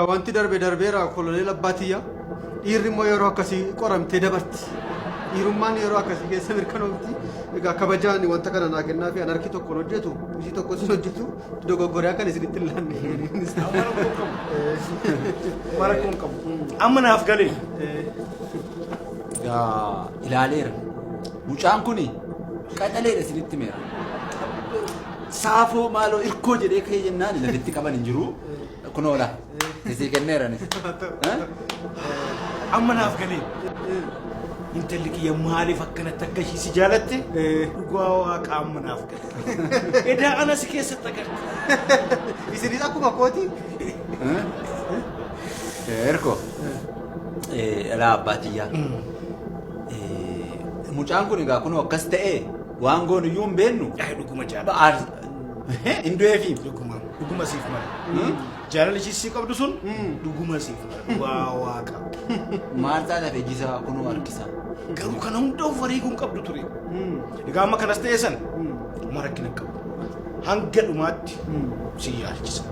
Wanti darbeera koloneel Abbaatiyyaa dhiirri immoo yeroo akkasii qoramtee dabarti. Dhiirummaan yeroo akkasii keessa mirkanoofti. Egaa kabajaan wanta kana naa kennaa fi harki tokkoon hojjetu, hojii tokko isin hojjetu dogoggoree akka isinitti hin laanne. Mara kun qabu. Amma naaf galee. Yaa ilaaleera. Mucaan kuni qaxaleedha isinitti meera. Saafoo maaloo irkoo jedhee ka'ee jennaan lafitti qaban hin jiru. Kunoola. Isii kenneerani. Amma naaf galee. Intalli kiyya maaliif akkanatti akka ishii si jaalatte? Dhugaa waaqa amma naaf galee. Edaa ana si keessatti agarte. Isinis akkuma kooti. Erko. Dhalaa Abbaatiyyaa. Mucaan kun egaa kunoo akkas ta'ee waan goonu iyyuu hin beennu. Dhuguma jaalala. Hindu'eefi. Dhuguma siif mala. Jaalala ishii si qabdu sun dhuguma siif mala. Waa waaqa. Maal ta'a lafee jisaa kunoo harkisa. Garuu kana hunda of wareeguun qabdu ture. Egaa amma kanas ta'e san marakkina qabu. Hanga dhumaatti si yaalchisa.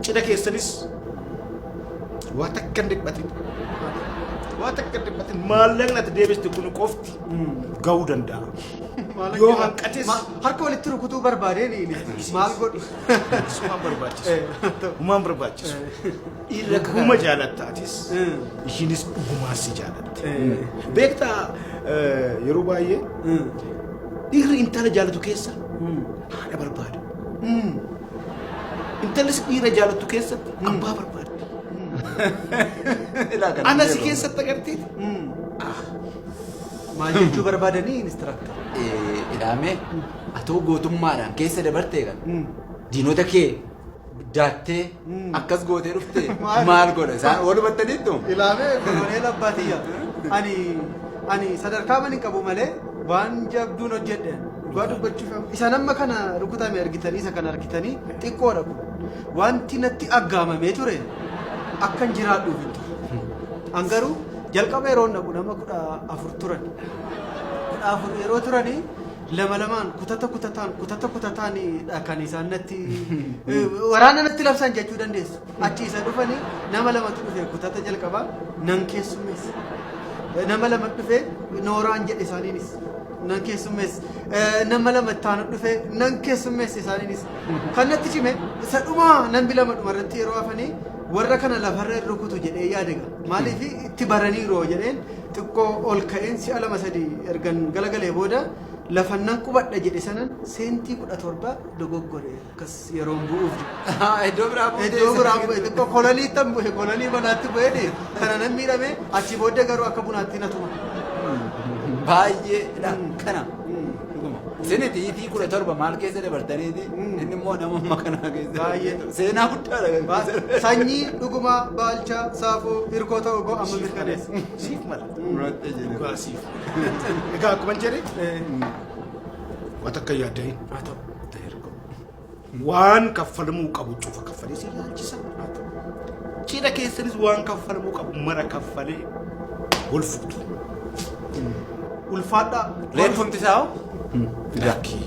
Cidha keessanis waa takka hin dhiphatin. Waa takka hin dhiphatin. Maallaqni ati deebiste kun qofti ga'uu danda'a. Yoo hanqates harka walitti rukutuu barbaadeen maal godhu? Sumaan barbaachisu. Humaan barbaachisu. Dhuguma jaalattaatis ishiinis dhugumaan si jaalatte. Beektaa yeroo baay'ee dhiirri intala jaalatu keessa haadha barbaada. Intallis dhiira jaalatu keessatti abbaa barbaada. Ana si keessatti agartee? Maal jechuu barbaadanii inistiraaktar? Ilaamee atoo gootummaadhaan keessa dabartee kan diinota kee daattee akkas gootee dhuftee maal godha isaan walumattaniittu? Ilaamee koloneel Abbaatiyyaa ani sadarkaa mani qabu malee waan jabduun hojjedhe dhugaa dubbachuuf isa nama kana rukutame argitanii isa kana argitanii xiqqoodha kun wanti natti aggaamamee ture akkan jiraadhuuf an garuu jalqaba yeroo naqu nama 14 turan 14 yeroo turanii lama lamaan kutata kutataan kan isaan natti waraana natti labsan jechuu dandeessu achi isa dhufanii nama lamatu dhufe kutata jalqabaa nan keessummeessa nama lama dhufe nooraan jedhe isaaniinis nan keessummeessa nama lama taanu dhufe nan keessummeessa isaaniinis kan natti cime isa dhumaa nan bilama dhumarratti yeroo hafanii warra kana lafarra rukutu jedhee yaadega maaliif itti baranii roo jedheen xiqqoo ol ka'een si'a lama sadii ergan galagalee booda lafannan qubadha jedhe sanan seentii 17 dogoggore akkas yeroo bu'uuf Iddoo biraa bu'ee xiqqoo kolonii tan bu'e kolonii manaatti bu'ee kana nan miidhame achi booddee garuu akka bunaatti na tuma. Baay'eedha kana. Seenetii 17 maal keessa dabartaniiti inni immoo namummaa kanaa keessa baay'ee seenaa guddaadha. Sanyii dhugumaa baalchaa saafuu hirkoo ta'uu goo amma mirkaneessa. Siif mala. Dhugaa siif. Egaa akkuma jedhe waan akka yaaddanii waan kaffalamuu qabu cufa kaffalee si yaalchisa. Cidha keessanis waan kaffalamuu qabu mara kaffalee wal fuutu. Ulfaadhaa. Leenfumti isaa'oo? Lakkii.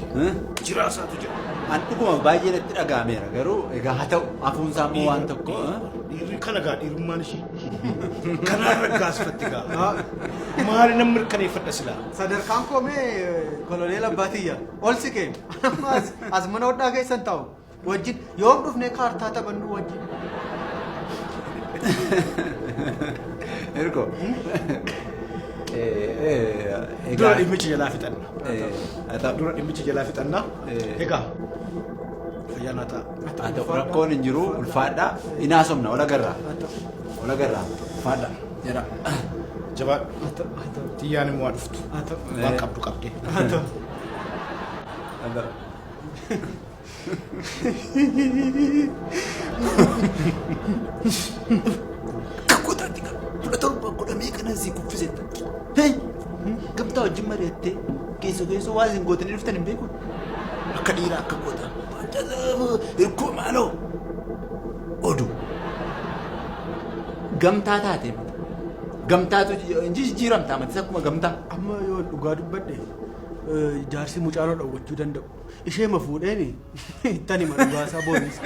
Jiraasaatu jira. An dhuguma baay'ee natti dhaga'ameera garuu egaa haa ta'u hafuunsaa immoo waan tokko. Dhiirri kana gaa dhiirummaan ishii. Kanarra gaasfatti gaa. Maali namni mirkaneeffadha silaa? Sadarkaan koomee koloneel Abbaatiyyaa ol si kee as mana hodhaa keessan taa'u wajjin yoom dhufnee kaartaa taphannu wajjin. Ergo. Dura dhimmichi jalaa fixanna. Dura dhimmichi jalaa fixanna. Egaa fayyaanaa ta'a. Haa ta'u rakkoon hin jiru ulfaadhaa inaasomna wal agarraa. Wal agarraa ulfaadhaa jedha. Jabaa xiyyaan immoo dhuftu. Waan qabdu qabdee. Kakkotaatti qaba. 17 kana si kuffisetta. Gamtaa wajjin mari'attee keessa waan isin gootanii dhuftan hin beeku. Akka dhiiraa akka goota. Hirkoo maaloo oduu. Gamtaa taatee gamtaatu jijjiiramtaa matis akkuma gamtaa. Amma yoo dhugaa dubbadhe jaarsi mucaanoo dhawwachuu danda'u. Ishee ma fuudheeni ittani ma dhugaasaa boonisa.